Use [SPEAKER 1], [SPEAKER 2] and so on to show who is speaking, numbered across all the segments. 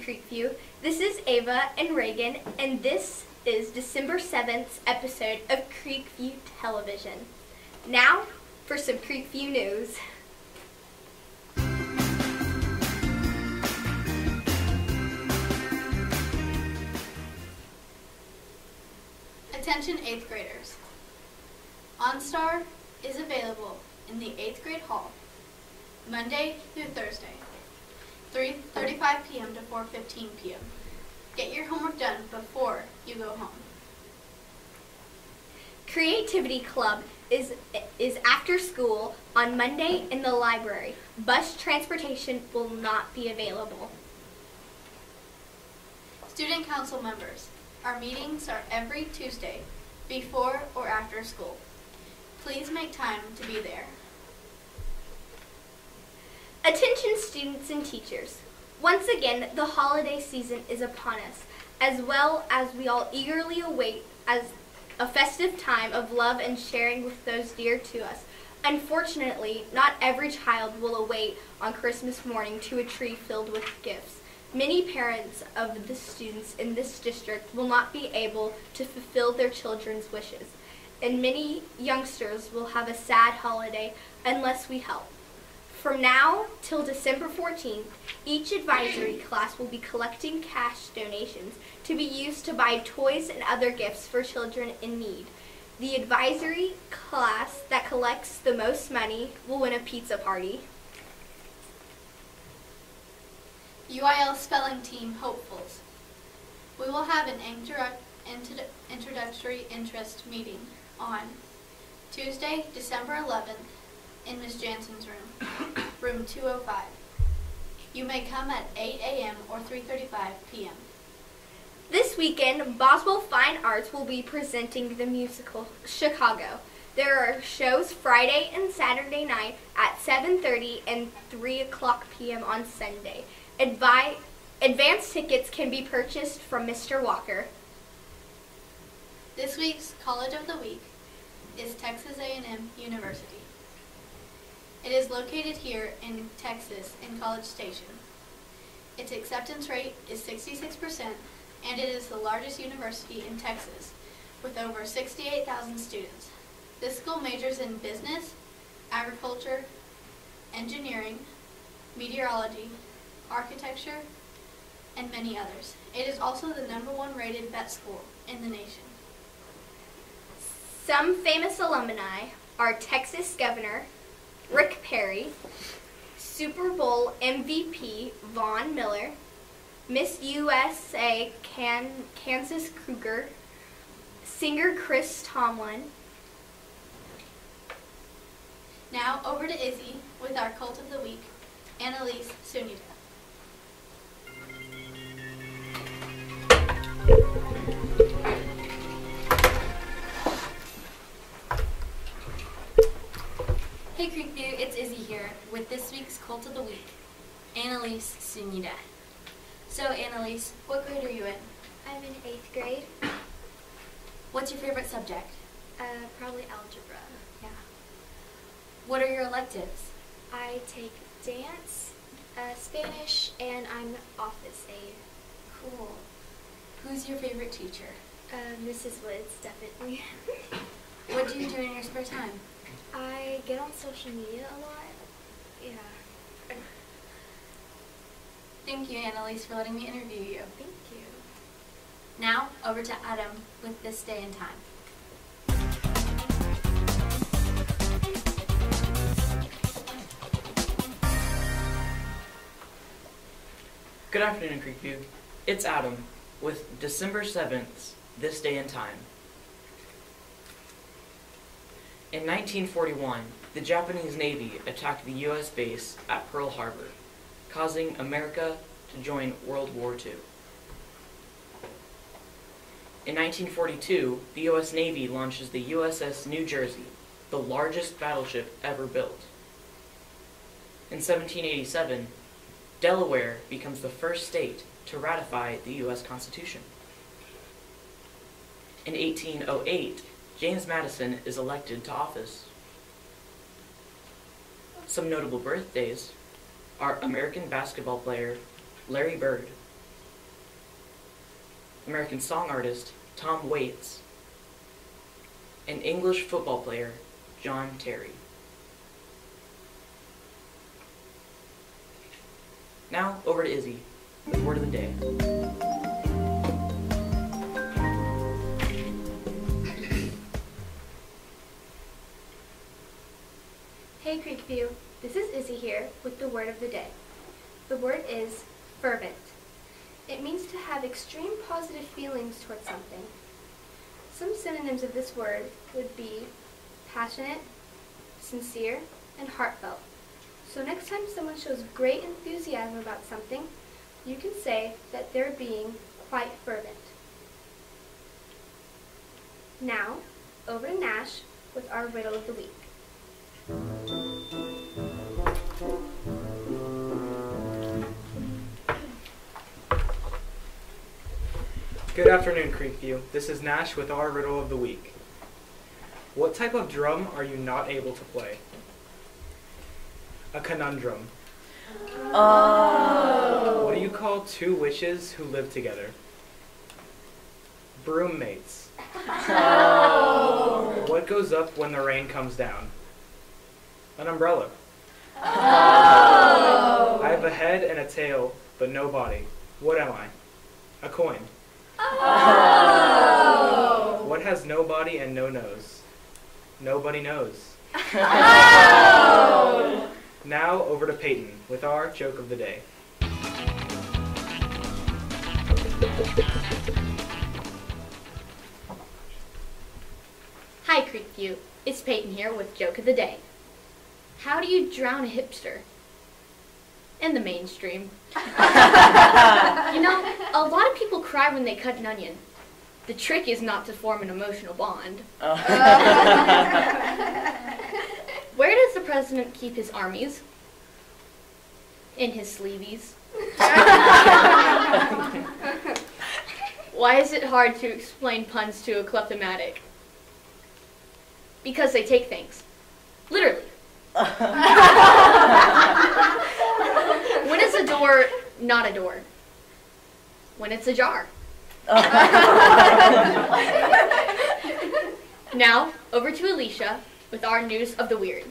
[SPEAKER 1] Creekview. This is Ava and Reagan, and this is December 7th episode of Creekview Television. Now for some Creekview news.
[SPEAKER 2] Attention 8th graders. OnStar is available in the 8th grade hall Monday through Thursday, 3:35 p.m. to 4:15 p.m. Get your homework done before you go home.
[SPEAKER 1] Creativity Club is after school on Monday in the library. Bus transportation will not be available.
[SPEAKER 2] Student council members, our meetings are every Tuesday before or after school. Please make time to be there.
[SPEAKER 1] Attention students and teachers. Once again, the holiday season is upon us, as well as we all eagerly await as a festive time of love and sharing with those dear to us. Unfortunately, not every child will await on Christmas morning to a tree filled with gifts. Many parents of the students in this district will not be able to fulfill their children's wishes, and many youngsters will have a sad holiday unless we help. From now till December 14th, each advisory class will be collecting cash donations to be used to buy toys and other gifts for children in need. The advisory class that collects the most money will win a pizza party.
[SPEAKER 2] UIL Spelling Team Hopefuls. We will have an introductory interest meeting on Tuesday, December 11th in Ms. Jansen's room, room 205. You may come at 8 a.m. or 3:35 p.m.
[SPEAKER 1] This weekend, Boswell Fine Arts will be presenting the musical Chicago. There are shows Friday and Saturday night at 7:30 and 3 o'clock p.m. on Sunday. Advance tickets can be purchased from Mr. Walker.
[SPEAKER 2] This week's College of the Week is Texas A&M University. It is located here in Texas in College Station. Its acceptance rate is 66%, and it is the largest university in Texas with over 68,000 students. This school majors in business, agriculture, engineering, meteorology, architecture, and many others. It is also the #1 rated vet school in the nation.
[SPEAKER 1] Some famous alumni are Texas Governor Rick Perry, Super Bowl MVP Von Miller, Miss USA Kansas Kruger, singer Chris Tomlin.
[SPEAKER 2] Now over to Izzy with our Cult of the Week, Annalise Sunita.
[SPEAKER 3] Hey Creekview, it's Izzy here with this week's Cult of the Week, Annalise Sunita. So Annalise, what grade are you in?
[SPEAKER 4] I'm in 8th grade.
[SPEAKER 3] What's your favorite subject?
[SPEAKER 4] Probably algebra.
[SPEAKER 3] Yeah. What are your electives?
[SPEAKER 4] I take dance, Spanish, and I'm office aide.
[SPEAKER 3] Cool. Who's your favorite teacher?
[SPEAKER 4] Mrs. Woods, definitely.
[SPEAKER 3] What do you do in your spare time?
[SPEAKER 4] I get on social media a lot. Yeah.
[SPEAKER 3] Thank you, Annalise, for letting me interview you.
[SPEAKER 4] Thank you.
[SPEAKER 3] Now, over to Adam with This Day and Time.
[SPEAKER 5] Good afternoon, Creekview. It's Adam with December 7th, This Day and Time. In 1941, the Japanese Navy attacked the U.S. base at Pearl Harbor, causing America to join World War II. In 1942, the U.S. Navy launches the USS New Jersey, the largest battleship ever built. In 1787, Delaware becomes the first state to ratify the U.S. Constitution. In 1808, James Madison is elected to office. Some notable birthdays are American basketball player Larry Bird, American song artist Tom Waits, and English football player John Terry. Now, over to Izzy with Word of the Day.
[SPEAKER 1] Hey Creekview, this is Izzy here with the word of the day. The word is fervent. It means to have extreme positive feelings towards something. Some synonyms of this word would be passionate, sincere, and heartfelt. So next time someone shows great enthusiasm about something, you can say that they're being quite fervent. Now, over to Nash with our riddle of the week.
[SPEAKER 6] Good afternoon, Creekview. This is Nash with our riddle of the week. What type of drum are you not able to play? A conundrum.
[SPEAKER 5] Oh.
[SPEAKER 6] What do you call two witches who live together? Broommates.
[SPEAKER 5] Oh.
[SPEAKER 6] What goes up when the rain comes down? An umbrella.
[SPEAKER 5] Oh.
[SPEAKER 6] I have a head and a tail, but no body. What am I? A coin.
[SPEAKER 5] Oh.
[SPEAKER 6] What has no body and no nose? Nobody knows.
[SPEAKER 5] Oh.
[SPEAKER 6] Now over to Peyton with our joke of the day.
[SPEAKER 7] Hi Creekview, it's Peyton here with Joke of the Day. How do you drown a hipster? In the mainstream. You know, a lot of people cry when they cut an onion. The trick is not to form an emotional bond. Where does the president keep his armies? In his sleeveys. Why is it hard to explain puns to a kleptomatic? Because they take things. Literally. When is a door not a door? When it's ajar. Now, over to Alicia with our news of the weird.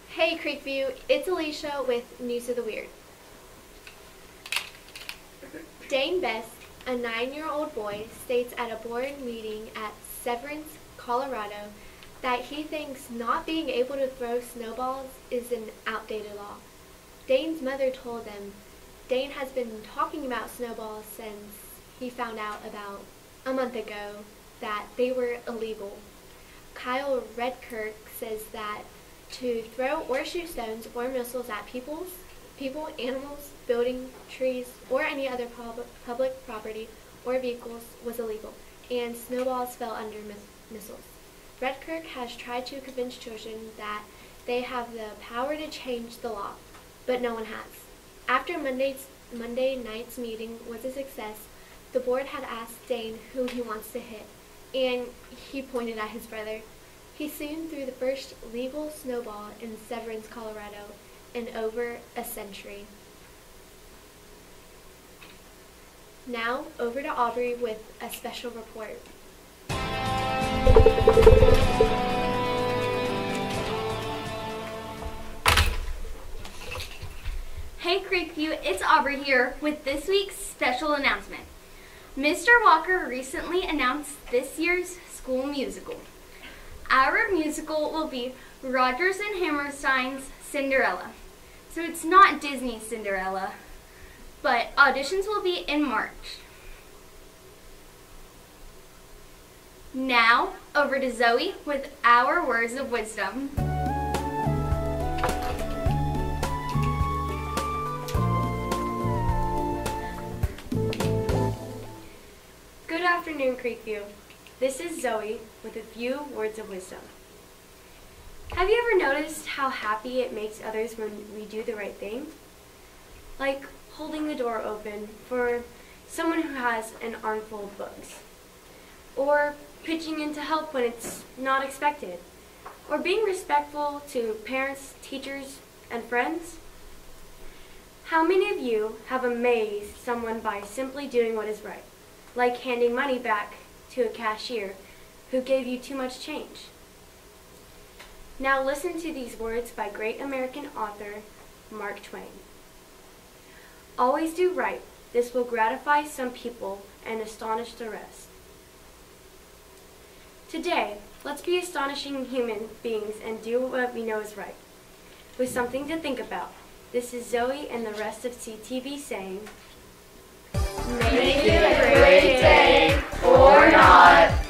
[SPEAKER 4] Hey Creekview, it's Alicia with News of the Weird. Dane Best, a 9-year-old boy, states at a board meeting at Severance, Colorado, that he thinks not being able to throw snowballs is an outdated law. Dane's mother told him Dane has been talking about snowballs since he found out about a month ago that they were illegal. Kyle Redkirk says that to throw or shoot stones or missiles at people, animals, buildings, trees, or any other public property or vehicles was illegal, and snowballs fell under missiles. Redkirk has tried to convince children that they have the power to change the law, but no one has. After Monday night's meeting was a success, the board had asked Dane who he wants to hit, and he pointed at his brother. He soon threw the first legal snowball in Severance, Colorado, in over a century. Now, over to Aubrey with a special report.
[SPEAKER 1] Hey Creekview, it's Aubrey here with this week's special announcement. Mr. Walker recently announced this year's school musical. Our musical will be Rodgers and Hammerstein's Cinderella. So it's not Disney's Cinderella, but auditions will be in March. Now, over to Zoe with our words of wisdom.
[SPEAKER 8] Good afternoon, Creekview. This is Zoe with a few words of wisdom. Have you ever noticed how happy it makes others when we do the right thing? Like holding the door open for someone who has an armful of books. Or pitching in to help when it's not expected. Or being respectful to parents, teachers, and friends? How many of you have amazed someone by simply doing what is right, like handing money back to a cashier who gave you too much change? Now listen to these words by great American author Mark Twain. Always do right. This will gratify some people and astonish the rest. Today, let's be astonishing human beings and do what we know is right. With something to think about. This is Zoe and the rest of CTV saying,
[SPEAKER 3] Make it a great day or not.